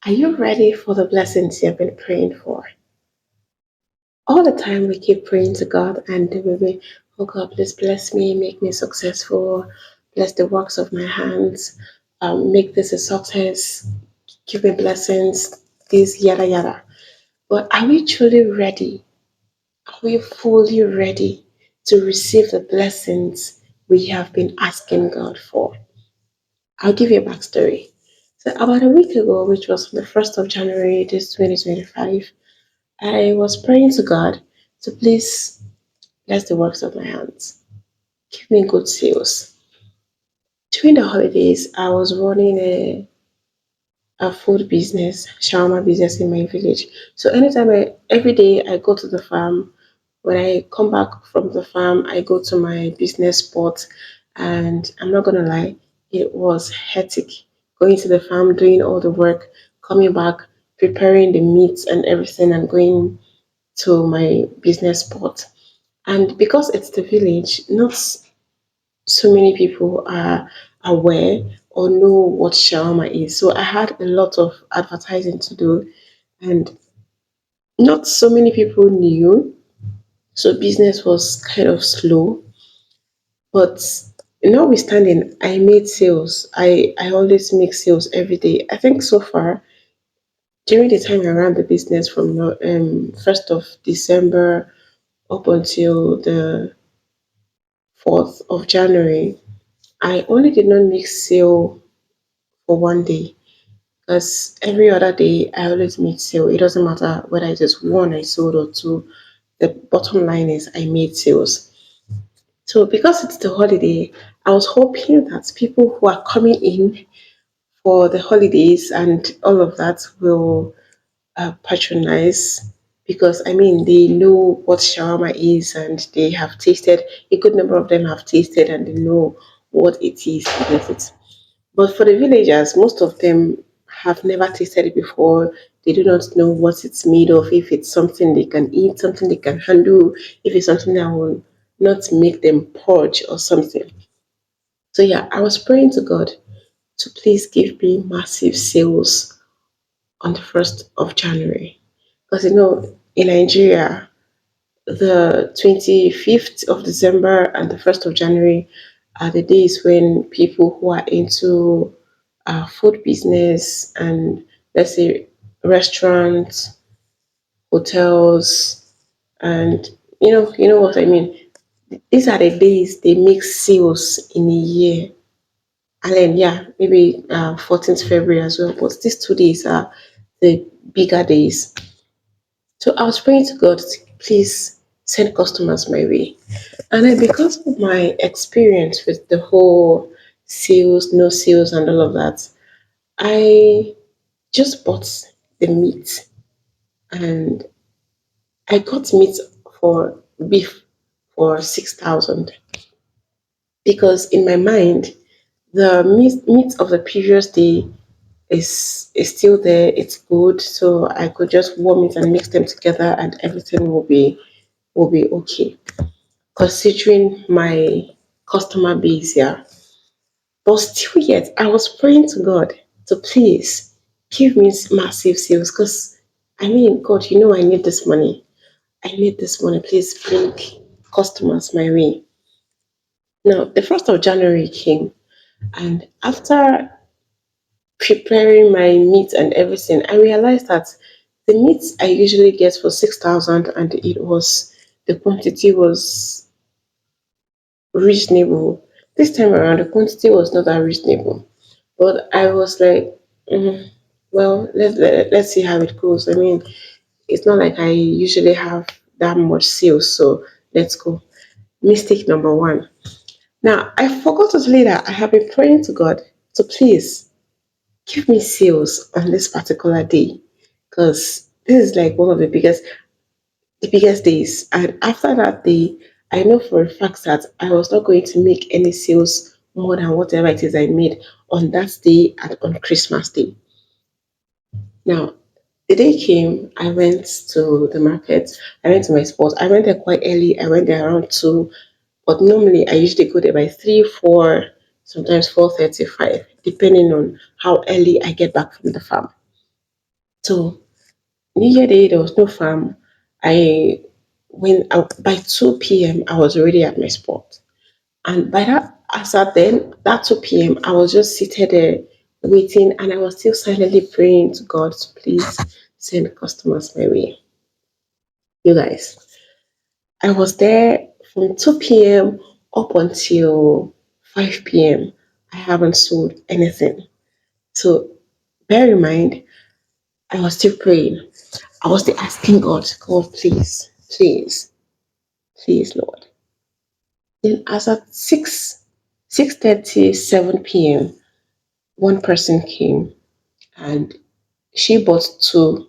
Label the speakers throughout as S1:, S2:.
S1: Are you ready for the blessings you've been praying for? All the time we keep praying to God and we will, oh God, please bless me, make me successful, bless the works of my hands, make this a success, give me blessings, this yada yada. But are we truly ready? Are we fully ready to receive the blessings we have been asking God for? I'll give you a backstory. So about a week ago, which was on the 1st of January, this 2025, I was praying to God to please bless the works of my hands. Give me good sales. During the holidays, I was running a food business, shawarma business in my village. So every day I go to the farm. When I come back from the farm, I go to my business spot, and I'm not gonna lie, it was hectic. Going to the farm, doing all the work, coming back, preparing the meats and everything, and going to my business spot. And because it's the village, not so many people are aware or know what shawarma is. So I had a lot of advertising to do, and not so many people knew. So business was kind of slow. But notwithstanding, I made sales. I always make sales every day. I think so far, during the time I ran the business from 1st of December up until the 4th of January, I only did not make sale for one day. Because every other day I always make sale. It doesn't matter whether it is one I sold or two. The bottom line is I made sales. So because it's the holiday, I was hoping that people who are coming in for the holidays and all of that will patronize, because I mean they know what shawarma is and they have tasted, a good number of them have tasted and they know what it is to get it. But for the villagers, most of them have never tasted it before. They do not know what it's made of, if it's something they can eat, something they can handle, if it's something that will not make them purge or something. So yeah, I was praying to God to please give me massive sales on the 1st of January. Because in Nigeria, the 25th of December and the 1st of January are the days when people who are into food business and, let's say, restaurants, hotels, and you know what I mean. These are the days they make sales in a year. And then, yeah, maybe 14th February as well. But these 2 days are the bigger days. So I was praying to God to please send customers my way. And then because of my experience with the whole sales, no sales, and all of that, I just bought the meat, and I got meat for beef for 6,000, because in my mind the meat of the previous day is still there. It's good, so I could just warm it and mix them together, and everything will be okay. Considering my customer base here, but still, yet I was praying to God to please give me massive sales. Because I mean, God, I need this money. I need this money. Please bring customers my way. Now, the 1st of January came, and after preparing my meat and everything, I realized that the meat I usually get for 6,000, and the quantity was reasonable. This time around, the quantity was not that reasonable. But I was like, well, let's see how it goes. I mean, it's not like I usually have that much sales, so let's go. Mistake number one. Now, I forgot to tell you that I have been praying to God to please give me sales on this particular day, because this is like one of the biggest days. And after that day, I know for a fact that I was not going to make any sales more than whatever it is I made on that day and on Christmas Day. Now, the day came, I went to the market, I went to my spot. I went there quite early. I went there around 2, but normally I usually go there by 3, 4, sometimes 4:35, depending on how early I get back from the farm. So New Year Day, there was no farm. I by 2 p.m. I was already at my spot. And by that, as at then, that 2 p.m., I was just seated there waiting, and I was still silently praying to God to please send customers my way. You guys, I was there from 2 p.m. up until 5 p.m. I haven't sold anything. So bear in mind, I was still praying. I was still asking God, God, please, please, please, Lord. Then as at 6:30, 7 p.m., one person came and she bought 2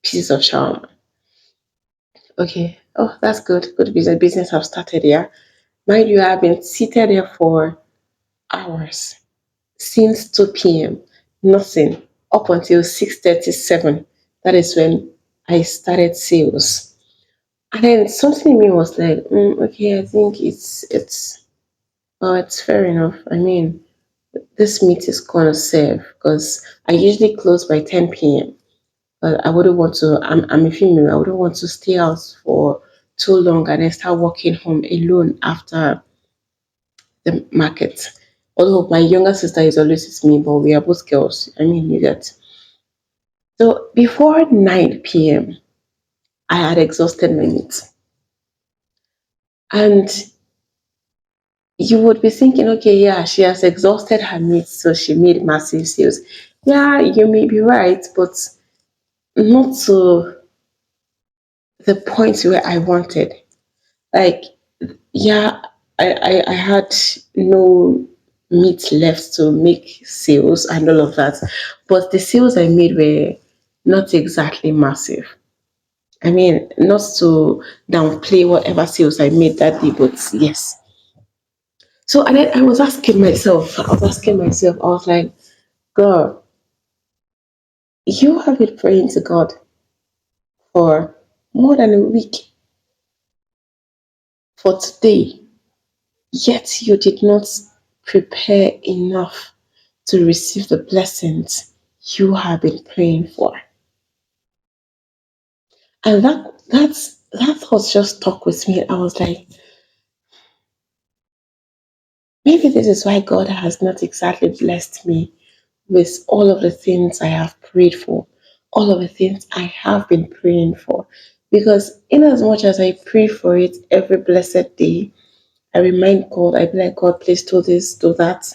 S1: pieces of shawarma. Okay. Oh, that's good. Good business. Business have started, yeah. Mind you, I've been seated there for hours since 2 p.m. Nothing up until 6:37. That is when I started sales. And then something in me was like, okay, I think it's fair enough. I mean, this meat is gonna serve because I usually close by 10 p.m. But I wouldn't want to. I'm a female. I wouldn't want to stay out for too long and then start walking home alone after the market. Although my younger sister is always with me, but we are both girls. I mean, you get. So before 9 p.m., I had exhausted my meat. And you would be thinking, okay, yeah, she has exhausted her meat, so she made massive sales. Yeah, you may be right, but not to the point where I wanted. Like, yeah, I had no meat left to make sales and all of that. But the sales I made were not exactly massive. I mean, not to downplay whatever sales I made that day, but yes. So and then I was like, girl, you have been praying to God for more than a week for today, yet you did not prepare enough to receive the blessings you have been praying for. And that thought just stuck with me. I was like, maybe this is why God has not exactly blessed me with all of the things I have prayed for, all of the things I have been praying for. Because in as much as I pray for it every blessed day, I remind God, I be like, God, please do this, do that.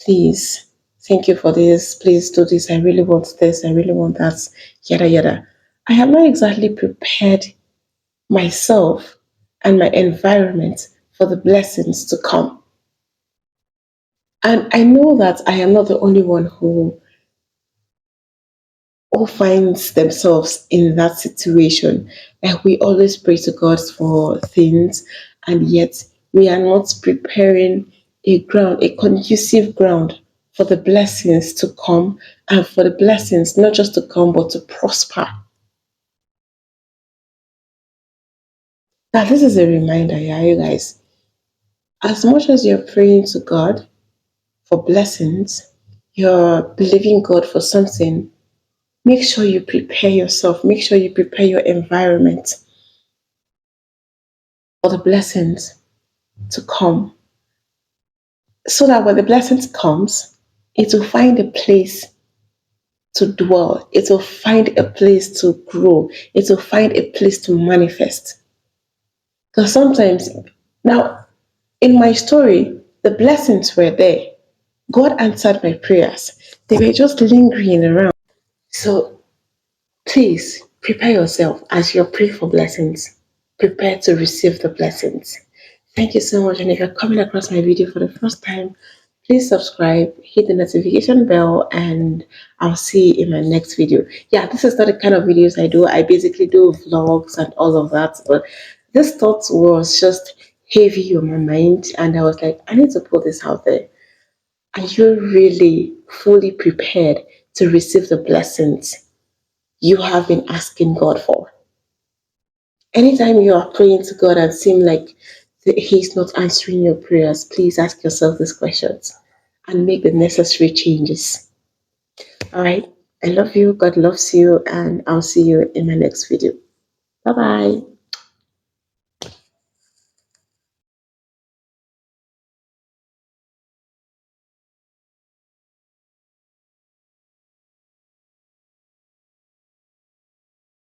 S1: Please, thank you for this. Please do this. I really want this. I really want that. Yada, yada. I have not exactly prepared myself and my environment for the blessings to come. And I know that I am not the only one who finds themselves in that situation. Like we always pray to God for things, and yet we are not preparing a conducive ground for the blessings to come and for the blessings not just to come but to prosper. Now, this is a reminder, yeah, you guys. As much as you're praying to God for blessings, you're believing God for something, make sure you prepare yourself, make sure you prepare your environment for the blessings to come so that when the blessings comes, it will find a place to dwell, it will find a place to grow, it will find a place to manifest. Because sometimes, now in my story, the blessings were there. God answered my prayers. They were just lingering around. So please prepare yourself as you pray for blessings. Prepare to receive the blessings. Thank you so much. And if you're coming across my video for the first time, please subscribe, hit the notification bell, and I'll see you in my next video. Yeah, this is not the kind of videos I do. I basically do vlogs and all of that. But this thought was just heavy on my mind, and I was like, I need to put this out there. Are you really fully prepared to receive the blessings you have been asking God for? Anytime you are praying to God and seem like He's not answering your prayers, please ask yourself these questions and make the necessary changes. All right. I love you. God loves you. And I'll see you in my next video. Bye bye.